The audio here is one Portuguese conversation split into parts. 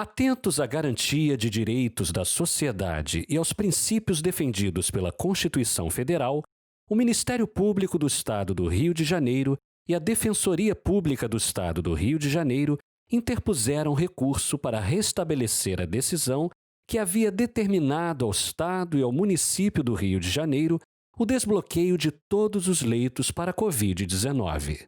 Atentos à garantia de direitos da sociedade e aos princípios defendidos pela Constituição Federal, o Ministério Público do Estado do Rio de Janeiro e a Defensoria Pública do Estado do Rio de Janeiro interpuseram recurso para restabelecer a decisão que havia determinado ao Estado e ao município do Rio de Janeiro o desbloqueio de todos os leitos para a Covid-19.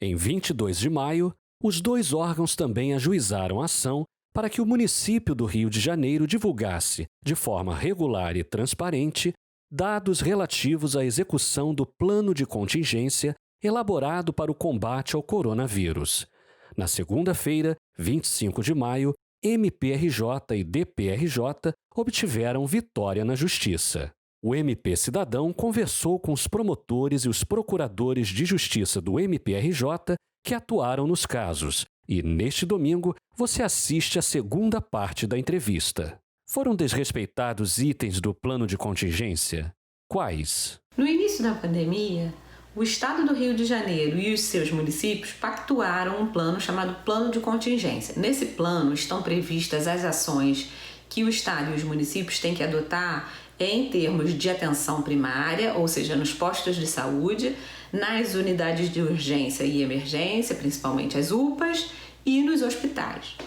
Em 22 de maio, os dois órgãos também ajuizaram a ação para que o município do Rio de Janeiro divulgasse, de forma regular e transparente, dados relativos à execução do plano de contingência elaborado para o combate ao coronavírus. Na segunda-feira, 25 de maio, MPRJ e DPRJ obtiveram vitória na Justiça. O MP Cidadão conversou com os promotores e os procuradores de justiça do MPRJ que atuaram nos casos e, neste domingo, você assiste à segunda parte da entrevista. Foram desrespeitados itens do plano de contingência? Quais? No início da pandemia, o Estado do Rio de Janeiro e os seus municípios pactuaram um plano chamado Plano de Contingência. Nesse plano estão previstas as ações que o Estado e os municípios têm que adotar em termos de atenção primária, ou seja, nos postos de saúde, nas unidades de urgência e emergência, principalmente as UPAs, e nos hospitais.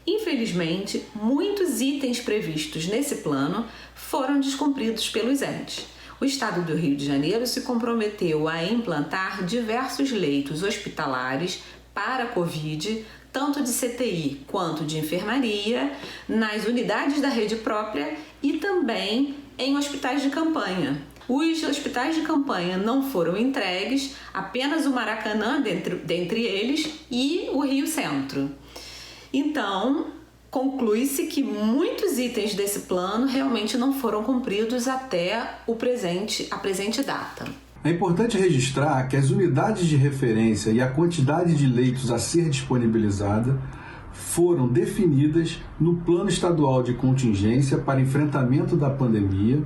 Infelizmente, muitos itens previstos nesse plano foram descumpridos pelos entes. O Estado do Rio de Janeiro se comprometeu a implantar diversos leitos hospitalares para a Covid, tanto de CTI quanto de enfermaria, nas unidades da rede própria e também em hospitais de campanha. Os hospitais de campanha não foram entregues, apenas o Maracanã dentre eles e o Rio Centro. Então, conclui-se que muitos itens desse plano realmente não foram cumpridos até a presente data. É importante registrar que as unidades de referência e a quantidade de leitos a ser disponibilizada foram definidas no Plano Estadual de Contingência para enfrentamento da pandemia,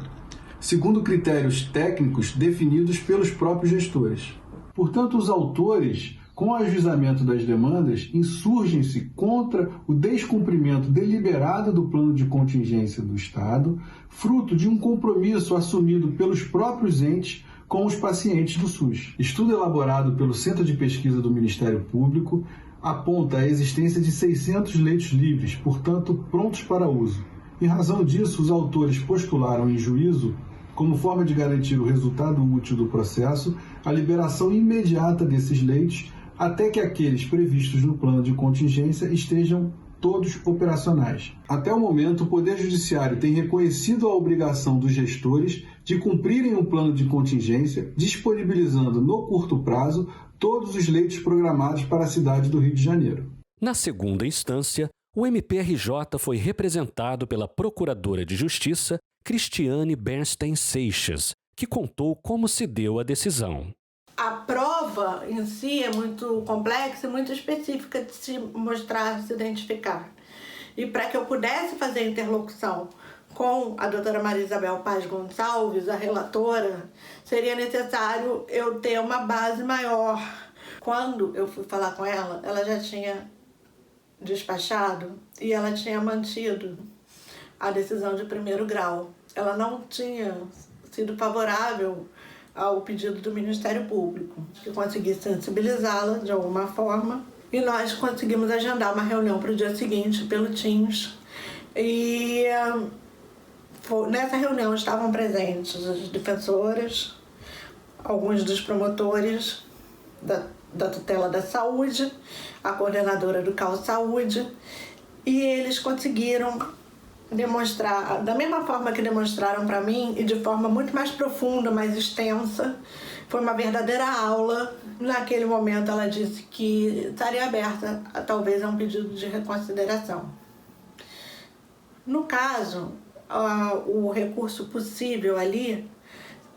segundo critérios técnicos definidos pelos próprios gestores. Portanto, os autores, com o ajuizamento das demandas, insurgem-se contra o descumprimento deliberado do plano de contingência do Estado, fruto de um compromisso assumido pelos próprios entes com os pacientes do SUS. Estudo elaborado pelo Centro de Pesquisa do Ministério Público aponta a existência de 600 leitos livres, portanto, prontos para uso. Em razão disso, os autores postularam em juízo, como forma de garantir o resultado útil do processo, a liberação imediata desses leitos até que aqueles previstos no plano de contingência estejam todos operacionais. Até o momento, o Poder Judiciário tem reconhecido a obrigação dos gestores de cumprirem o plano de contingência, disponibilizando no curto prazo todos os leitos programados para a cidade do Rio de Janeiro. Na segunda instância, o MPRJ foi representado pela Procuradora de Justiça, Cristiane Bernstein Seixas, que contou como se deu a decisão. A prova em si é muito complexa e muito específica de se mostrar, se identificar. E para que eu pudesse fazer a interlocução com a doutora Maria Isabel Paz Gonçalves, a relatora, seria necessário eu ter uma base maior. Quando eu fui falar com ela, ela já tinha despachado e ela tinha mantido a decisão de primeiro grau. Ela não tinha sido favorável ao pedido do Ministério Público, que consegui sensibilizá-la de alguma forma, e nós conseguimos agendar uma reunião para o dia seguinte pelo Teams. E nessa reunião estavam presentes as defensoras, alguns dos promotores da tutela da saúde, a coordenadora do CAU Saúde, e eles conseguiram demonstrar, da mesma forma que demonstraram para mim, e de forma muito mais profunda, mais extensa. Foi uma verdadeira aula. Naquele momento ela disse que estaria aberta talvez a um pedido de reconsideração. No caso, o recurso possível ali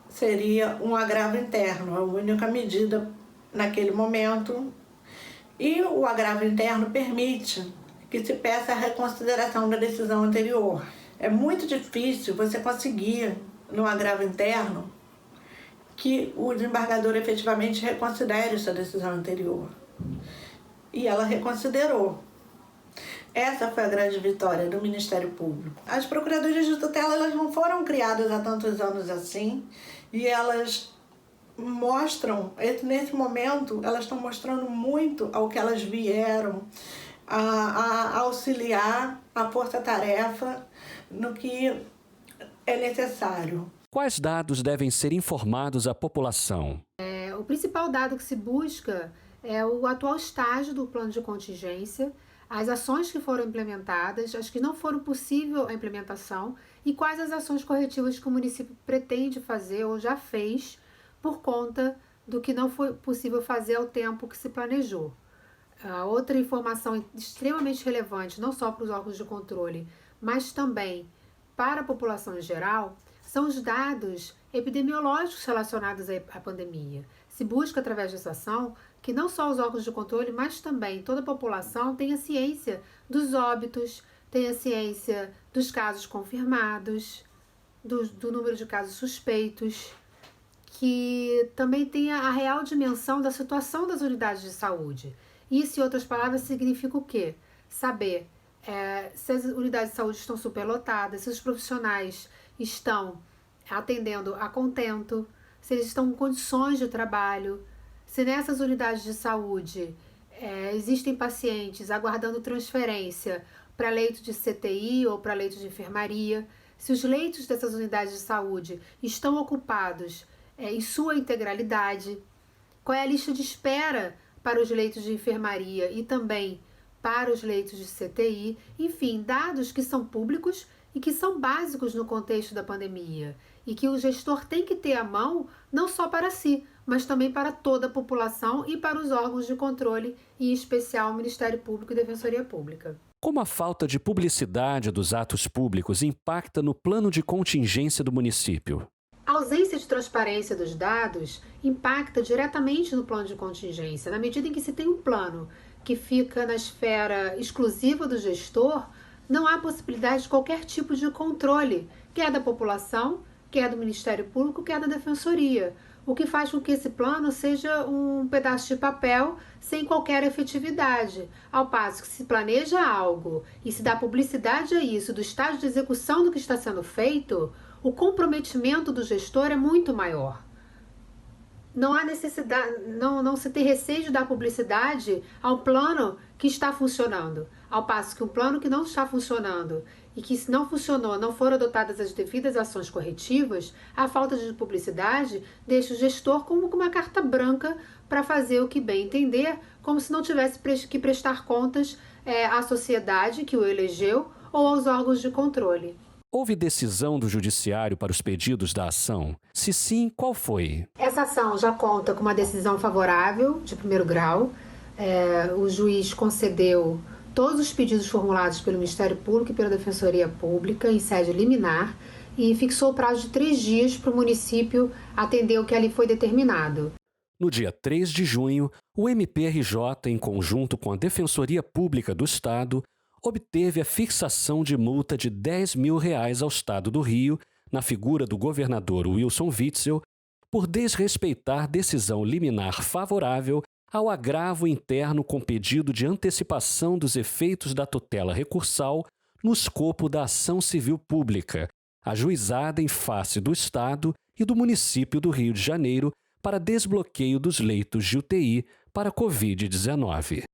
seria um agravo interno, a única medida naquele momento, e o agravo interno permite que se peça a reconsideração da decisão anterior. É muito difícil você conseguir, no agravo interno, que o desembargador efetivamente reconsidere essa decisão anterior. E ela reconsiderou. Essa foi a grande vitória do Ministério Público. As procuradorias de tutela, elas não foram criadas há tantos anos assim, e elas mostram, nesse momento, elas estão mostrando muito ao que elas vieram a auxiliar a força-tarefa no que é necessário. Quais dados devem ser informados à população? O principal dado que se busca é o atual estágio do plano de contingência, as ações que foram implementadas, as que não foram possível a implementação e quais as ações corretivas que o município pretende fazer ou já fez por conta do que não foi possível fazer ao tempo que se planejou. A outra informação extremamente relevante, não só para os órgãos de controle, mas também para a população em geral, são os dados epidemiológicos relacionados à pandemia. Se busca, através dessa ação, que não só os órgãos de controle, mas também toda a população tenha ciência dos óbitos, tenha ciência dos casos confirmados, do número de casos suspeitos, que também tenha a real dimensão da situação das unidades de saúde. Isso, em outras palavras, significa o quê? Saber se as unidades de saúde estão superlotadas, se os profissionais estão atendendo a contento, se eles estão em condições de trabalho, se nessas unidades de saúde existem pacientes aguardando transferência para leito de CTI ou para leito de enfermaria, se os leitos dessas unidades de saúde estão ocupados em sua integralidade, qual é a lista de espera para os leitos de enfermaria e também para os leitos de CTI, enfim, dados que são públicos e que são básicos no contexto da pandemia e que o gestor tem que ter à mão não só para si, mas também para toda a população e para os órgãos de controle, em especial o Ministério Público e Defensoria Pública. Como a falta de publicidade dos atos públicos impacta no plano de contingência do município? A ausência de transparência dos dados impacta diretamente no plano de contingência, na medida em que se tem um plano que fica na esfera exclusiva do gestor, não há possibilidade de qualquer tipo de controle, quer da população, quer do Ministério Público, quer da Defensoria, o que faz com que esse plano seja um pedaço de papel sem qualquer efetividade. Ao passo que se planeja algo e se dá publicidade a isso, do estágio de execução do que está sendo feito, o comprometimento do gestor é muito maior. Não há necessidade, não se tem receio de dar publicidade a um plano que está funcionando, ao passo que um plano que não está funcionando e que, se não funcionou, não foram adotadas as devidas ações corretivas, a falta de publicidade deixa o gestor como uma carta branca para fazer o que bem entender, como se não tivesse que prestar contas à sociedade que o elegeu ou aos órgãos de controle. Houve decisão do Judiciário para os pedidos da ação? Se sim, qual foi? Essa ação já conta com uma decisão favorável, de primeiro grau. O juiz concedeu todos os pedidos formulados pelo Ministério Público e pela Defensoria Pública em sede liminar e fixou o prazo de 3 dias para o município atender o que ali foi determinado. No dia 3 de junho, o MPRJ, em conjunto com a Defensoria Pública do Estado, obteve a fixação de multa de R$10 mil ao Estado do Rio, na figura do governador Wilson Witzel, por desrespeitar decisão liminar favorável ao agravo interno com pedido de antecipação dos efeitos da tutela recursal no escopo da ação civil pública, ajuizada em face do Estado e do município do Rio de Janeiro para desbloqueio dos leitos de UTI para Covid-19.